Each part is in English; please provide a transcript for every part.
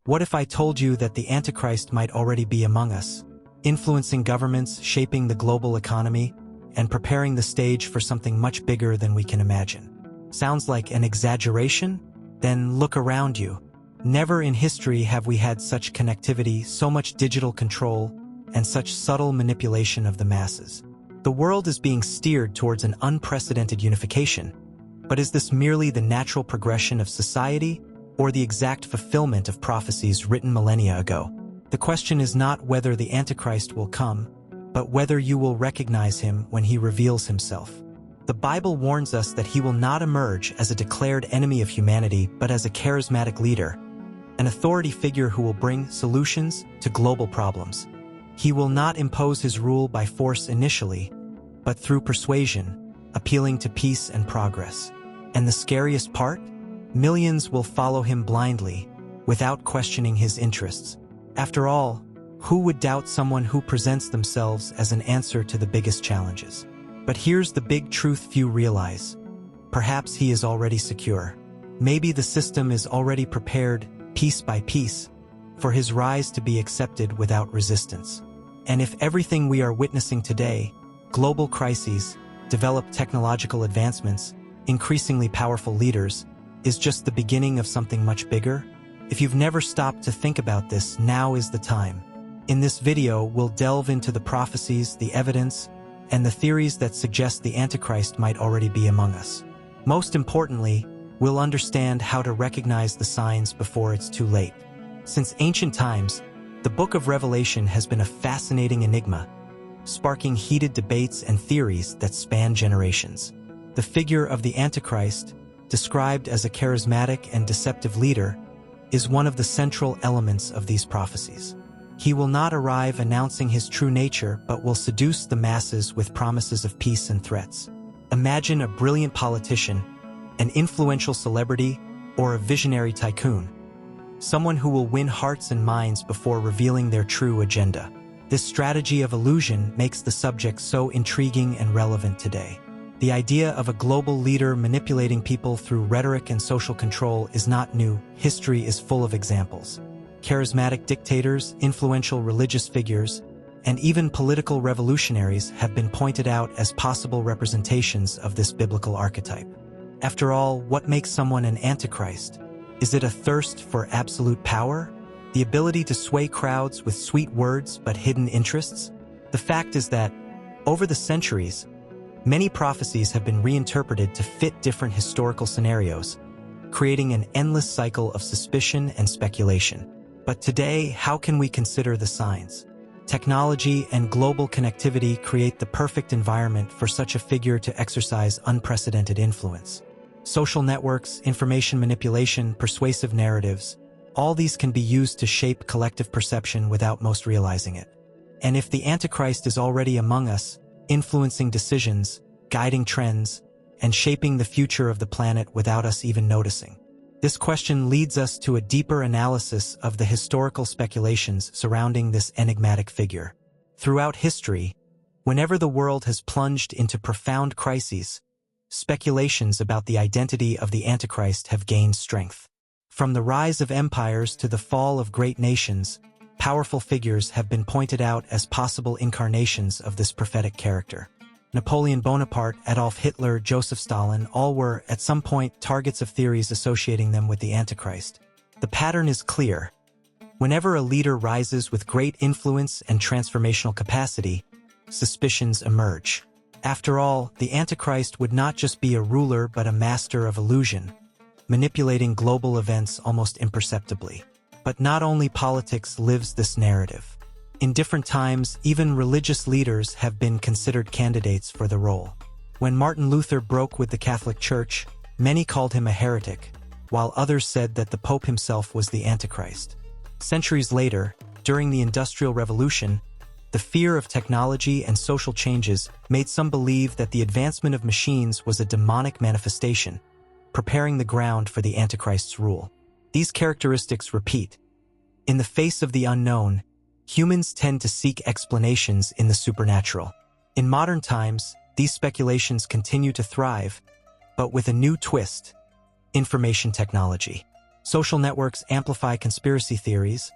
What if I told you that the Antichrist might already be among us, influencing governments, shaping the global economy, and preparing the stage for something much bigger than we can imagine? Sounds like an exaggeration? Then look around you. Never in history have we had such connectivity, so much digital control, and such subtle manipulation of the masses. The world is being steered towards an unprecedented unification. But is this merely the natural progression of society, or the exact fulfillment of prophecies written millennia ago? The question is not whether the Antichrist will come, but whether you will recognize him when he reveals himself. The Bible warns us that he will not emerge as a declared enemy of humanity, but as a charismatic leader, an authority figure who will bring solutions to global problems. He will not impose his rule by force initially, but through persuasion, appealing to peace and progress. And the scariest part? Millions will follow him blindly, without questioning his interests. After all, who would doubt someone who presents themselves as an answer to the biggest challenges? But here's the big truth few realize. Perhaps he is already secure. Maybe the system is already prepared, piece by piece, for his rise to be accepted without resistance. And if everything we are witnessing today, global crises, developed technological advancements, increasingly powerful leaders, is just the beginning of something much bigger? If you've never stopped to think about this, now is the time. In this video, we'll delve into the prophecies, the evidence, and the theories that suggest the Antichrist might already be among us. Most importantly, we'll understand how to recognize the signs before it's too late. Since ancient times, the book of Revelation has been a fascinating enigma, sparking heated debates and theories that span generations. The figure of the Antichrist, described as a charismatic and deceptive leader, is one of the central elements of these prophecies. He will not arrive announcing his true nature, but will seduce the masses with promises of peace and threats. Imagine a brilliant politician, an influential celebrity, or a visionary tycoon. Someone who will win hearts and minds before revealing their true agenda. This strategy of illusion makes the subject so intriguing and relevant today. The idea of a global leader manipulating people through rhetoric and social control is not new. History is full of examples. Charismatic dictators, influential religious figures, and even political revolutionaries have been pointed out as possible representations of this biblical archetype. After all, what makes someone an antichrist? Is it a thirst for absolute power? The ability to sway crowds with sweet words but hidden interests? The fact is that, over the centuries, many prophecies have been reinterpreted to fit different historical scenarios, creating an endless cycle of suspicion and speculation. But today, how can we consider the signs? Technology and global connectivity create the perfect environment for such a figure to exercise unprecedented influence. Social networks, information manipulation, persuasive narratives, all these can be used to shape collective perception without most realizing it. And if the Antichrist is already among us, influencing decisions, guiding trends, and shaping the future of the planet without us even noticing, this question leads us to a deeper analysis of the historical speculations surrounding this enigmatic figure. Throughout history, whenever the world has plunged into profound crises, speculations about the identity of the Antichrist have gained strength. From the rise of empires to the fall of great nations, powerful figures have been pointed out as possible incarnations of this prophetic character. Napoleon Bonaparte, Adolf Hitler, Joseph Stalin, all were, at some point, targets of theories associating them with the Antichrist. The pattern is clear. Whenever a leader rises with great influence and transformational capacity, suspicions emerge. After all, the Antichrist would not just be a ruler but a master of illusion, manipulating global events almost imperceptibly. But not only politics lives this narrative. In different times, even religious leaders have been considered candidates for the role. When Martin Luther broke with the Catholic Church, many called him a heretic, while others said that the Pope himself was the Antichrist. Centuries later, during the Industrial Revolution, the fear of technology and social changes made some believe that the advancement of machines was a demonic manifestation, preparing the ground for the Antichrist's rule. These characteristics repeat. In the face of the unknown, humans tend to seek explanations in the supernatural. In modern times, these speculations continue to thrive, but with a new twist: information technology. Social networks amplify conspiracy theories,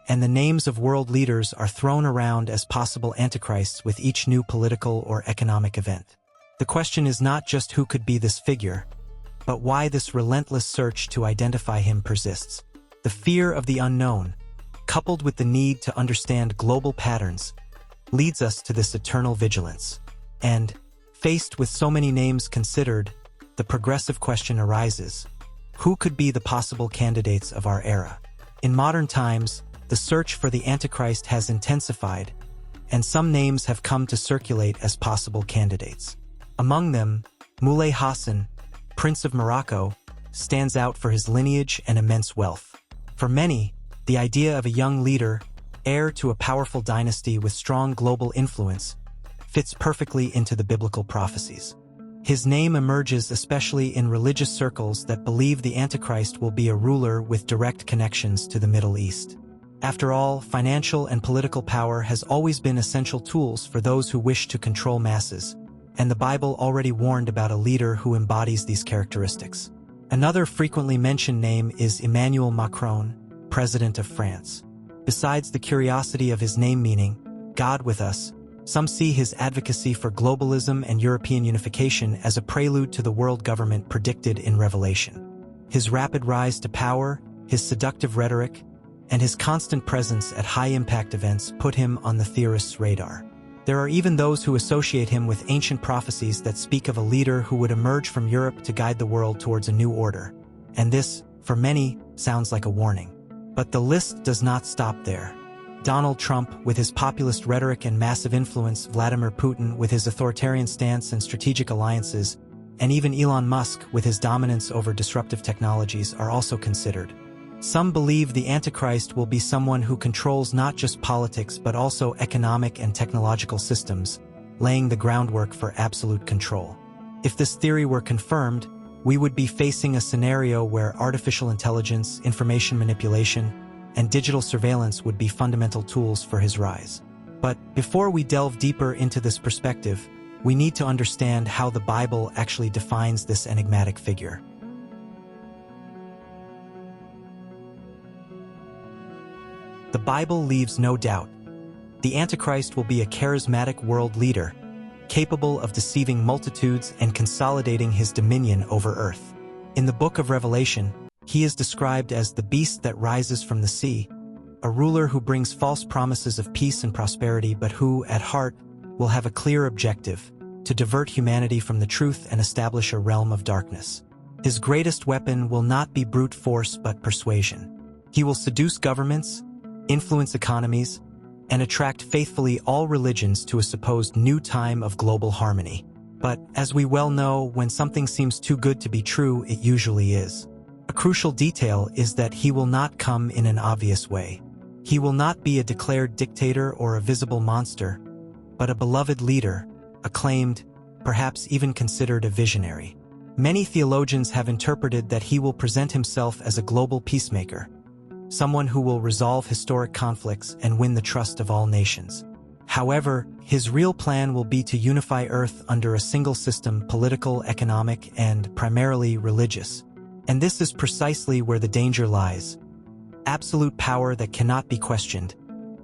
and the names of world leaders are thrown around as possible antichrists with each new political or economic event. The question is not just who could be this figure, but why this relentless search to identify him persists. The fear of the unknown, coupled with the need to understand global patterns, leads us to this eternal vigilance. And, faced with so many names considered, the progressive question arises: who could be the possible candidates of our era? In modern times, the search for the Antichrist has intensified, and some names have come to circulate as possible candidates. Among them, Moulay Hassan, Prince of Morocco, stands out for his lineage and immense wealth. For many, the idea of a young leader, heir to a powerful dynasty with strong global influence, fits perfectly into the biblical prophecies. His name emerges especially in religious circles that believe the Antichrist will be a ruler with direct connections to the Middle East. After all, financial and political power has always been essential tools for those who wish to control masses, and the Bible already warned about a leader who embodies these characteristics. Another frequently mentioned name is Emmanuel Macron, President of France. Besides the curiosity of his name meaning, God with us, some see his advocacy for globalism and European unification as a prelude to the world government predicted in Revelation. His rapid rise to power, his seductive rhetoric, and his constant presence at high-impact events put him on the theorists' radar. There are even those who associate him with ancient prophecies that speak of a leader who would emerge from Europe to guide the world towards a new order. And this, for many, sounds like a warning. But the list does not stop there. Donald Trump, with his populist rhetoric and massive influence, Vladimir Putin, with his authoritarian stance and strategic alliances, and even Elon Musk, with his dominance over disruptive technologies, are also considered. Some believe the Antichrist will be someone who controls not just politics but also economic and technological systems, laying the groundwork for absolute control. If this theory were confirmed, we would be facing a scenario where artificial intelligence, information manipulation, and digital surveillance would be fundamental tools for his rise. But before we delve deeper into this perspective, we need to understand how the Bible actually defines this enigmatic figure. The Bible leaves no doubt. The Antichrist will be a charismatic world leader, capable of deceiving multitudes and consolidating his dominion over earth. In the book of Revelation, he is described as the beast that rises from the sea, a ruler who brings false promises of peace and prosperity but who, at heart, will have a clear objective: to divert humanity from the truth and establish a realm of darkness. His greatest weapon will not be brute force but persuasion. He will seduce governments, influence economies, and attract faithfully all religions to a supposed new time of global harmony. But, as we well know, when something seems too good to be true, it usually is. A crucial detail is that he will not come in an obvious way. He will not be a declared dictator or a visible monster, but a beloved leader, acclaimed, perhaps even considered a visionary. Many theologians have interpreted that he will present himself as a global peacemaker, someone who will resolve historic conflicts and win the trust of all nations. However, his real plan will be to unify Earth under a single system, political, economic, and primarily religious. And this is precisely where the danger lies: absolute power that cannot be questioned,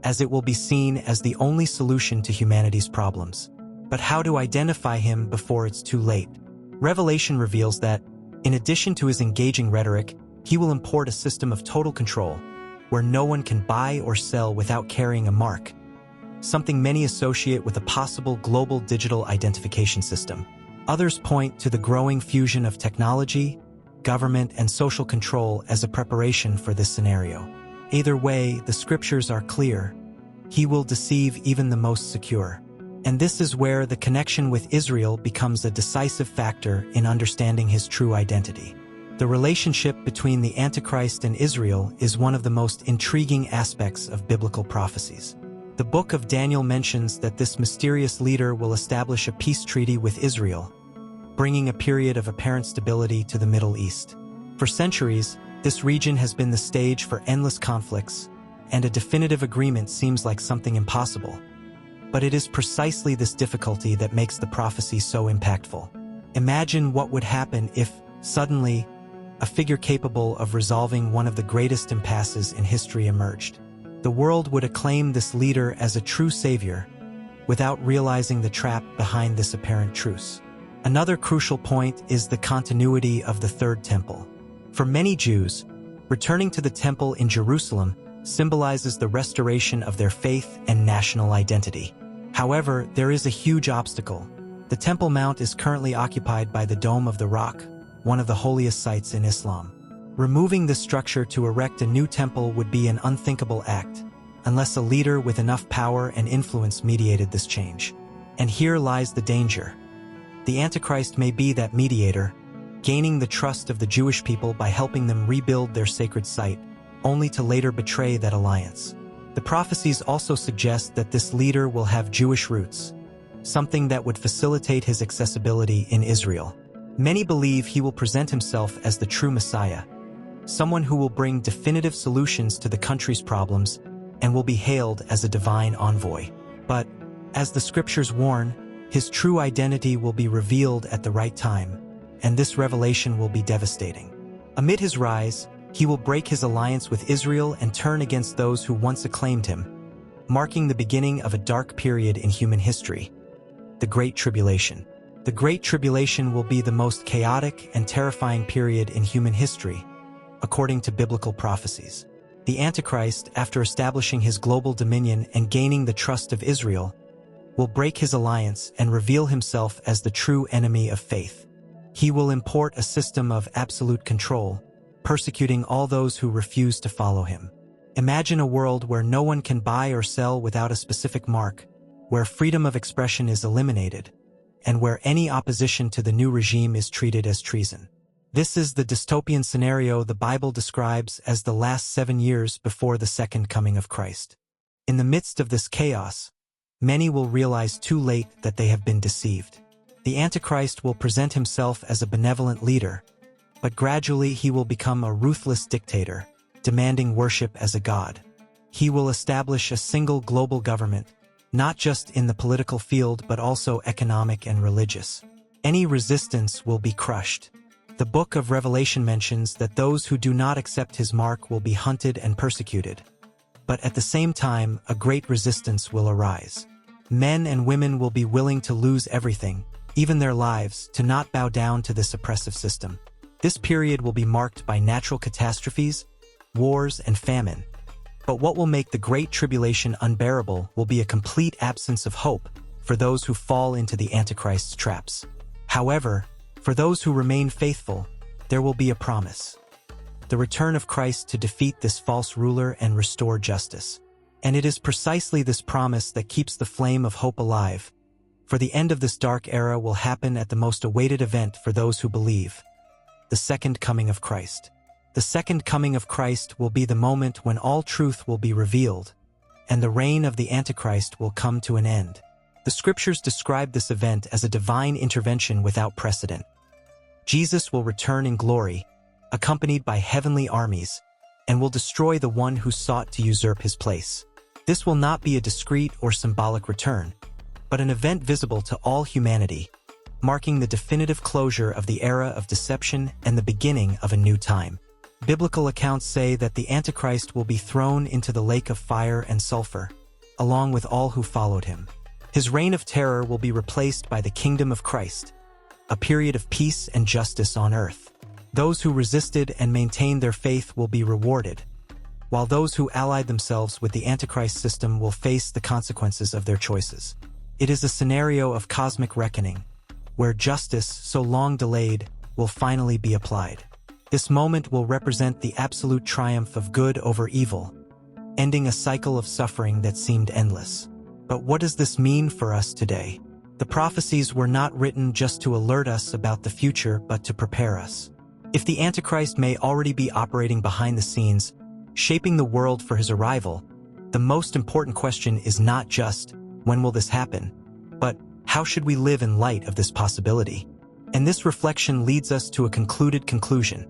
as it will be seen as the only solution to humanity's problems. But how to identify him before it's too late? Revelation reveals that, in addition to his engaging rhetoric, he will import a system of total control, where no one can buy or sell without carrying a mark, something many associate with a possible global digital identification system. Others point to the growing fusion of technology, government, and social control as a preparation for this scenario. Either way, the scriptures are clear: he will deceive even the most secure. And this is where the connection with Israel becomes a decisive factor in understanding his true identity. The relationship between the Antichrist and Israel is one of the most intriguing aspects of biblical prophecies. The book of Daniel mentions that this mysterious leader will establish a peace treaty with Israel, bringing a period of apparent stability to the Middle East. For centuries, this region has been the stage for endless conflicts, and a definitive agreement seems like something impossible. But it is precisely this difficulty that makes the prophecy so impactful. Imagine what would happen if, suddenly, a figure capable of resolving one of the greatest impasses in history emerged. The world would acclaim this leader as a true savior, without realizing the trap behind this apparent truce. Another crucial point is the continuity of the Third Temple. For many Jews, returning to the temple in Jerusalem symbolizes the restoration of their faith and national identity. However, there is a huge obstacle. The Temple Mount is currently occupied by the Dome of the Rock, one of the holiest sites in Islam. Removing this structure to erect a new temple would be an unthinkable act, unless a leader with enough power and influence mediated this change. And here lies the danger. The Antichrist may be that mediator, gaining the trust of the Jewish people by helping them rebuild their sacred site, only to later betray that alliance. The prophecies also suggest that this leader will have Jewish roots, something that would facilitate his accessibility in Israel. Many believe he will present himself as the true Messiah, someone who will bring definitive solutions to the country's problems and will be hailed as a divine envoy. But, as the scriptures warn, his true identity will be revealed at the right time, and this revelation will be devastating. Amid his rise, he will break his alliance with Israel and turn against those who once acclaimed him, marking the beginning of a dark period in human history, the Great Tribulation. The Great Tribulation will be the most chaotic and terrifying period in human history, according to biblical prophecies. The Antichrist, after establishing his global dominion and gaining the trust of Israel, will break his alliance and reveal himself as the true enemy of faith. He will import a system of absolute control, persecuting all those who refuse to follow him. Imagine a world where no one can buy or sell without a specific mark, where freedom of expression is eliminated, and where any opposition to the new regime is treated as treason. This is the dystopian scenario the Bible describes as the last 7 years before the second coming of Christ. In the midst of this chaos, many will realize too late that they have been deceived. The Antichrist will present himself as a benevolent leader, but gradually he will become a ruthless dictator, demanding worship as a god. He will establish a single global government, not just in the political field but also economic and religious. Any resistance will be crushed. The book of Revelation mentions that those who do not accept his mark will be hunted and persecuted. But at the same time, a great resistance will arise. Men and women will be willing to lose everything, even their lives, to not bow down to this oppressive system. This period will be marked by natural catastrophes, wars, and famine. But what will make the Great Tribulation unbearable will be a complete absence of hope for those who fall into the Antichrist's traps. However, for those who remain faithful, there will be a promise: the return of Christ to defeat this false ruler and restore justice. And it is precisely this promise that keeps the flame of hope alive, for the end of this dark era will happen at the most awaited event for those who believe: the second coming of Christ. The second coming of Christ will be the moment when all truth will be revealed, and the reign of the Antichrist will come to an end. The scriptures describe this event as a divine intervention without precedent. Jesus will return in glory, accompanied by heavenly armies, and will destroy the one who sought to usurp his place. This will not be a discrete or symbolic return, but an event visible to all humanity, marking the definitive closure of the era of deception and the beginning of a new time. Biblical accounts say that the Antichrist will be thrown into the lake of fire and sulfur, along with all who followed him. His reign of terror will be replaced by the kingdom of Christ, a period of peace and justice on earth. Those who resisted and maintained their faith will be rewarded, while those who allied themselves with the Antichrist system will face the consequences of their choices. It is a scenario of cosmic reckoning, where justice, so long delayed, will finally be applied. This moment will represent the absolute triumph of good over evil, ending a cycle of suffering that seemed endless. But what does this mean for us today? The prophecies were not written just to alert us about the future, but to prepare us. If the Antichrist may already be operating behind the scenes, shaping the world for his arrival, the most important question is not just, when will this happen, but how should we live in light of this possibility? And this reflection leads us to a conclusion.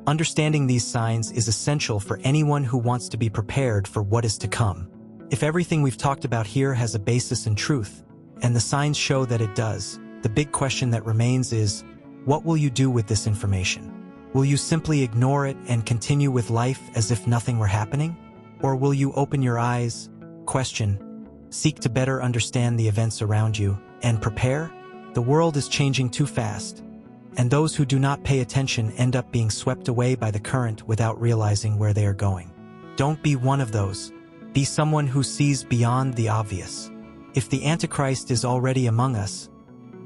Understanding these signs is essential for anyone who wants to be prepared for what is to come. If everything we've talked about here has a basis in truth, and the signs show that it does, the big question that remains is, what will you do with this information? Will you simply ignore it and continue with life as if nothing were happening? Or will you open your eyes, question, seek to better understand the events around you, and prepare? The world is changing too fast, and those who do not pay attention end up being swept away by the current without realizing where they are going. Don't be one of those. Be someone who sees beyond the obvious. If the Antichrist is already among us,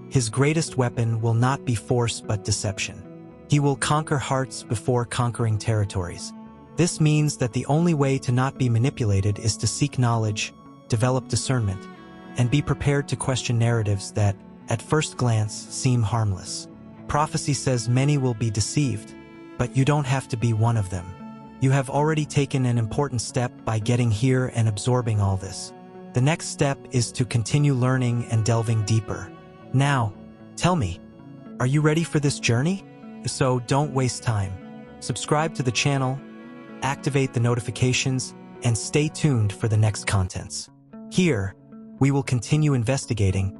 his greatest weapon will not be force but deception. He will conquer hearts before conquering territories. This means that the only way to not be manipulated is to seek knowledge, develop discernment, and be prepared to question narratives that, at first glance, seem harmless. Prophecy says many will be deceived, but you don't have to be one of them. You have already taken an important step by getting here and absorbing all this. The next step is to continue learning and delving deeper. Now, tell me, are you ready for this journey? So don't waste time. Subscribe to the channel, activate the notifications, and stay tuned for the next contents. Here, we will continue investigating,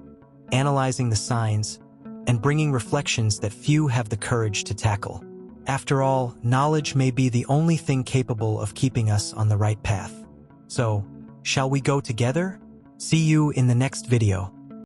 analyzing the signs, and bringing reflections that few have the courage to tackle. After all, knowledge may be the only thing capable of keeping us on the right path. So, shall we go together? See you in the next video.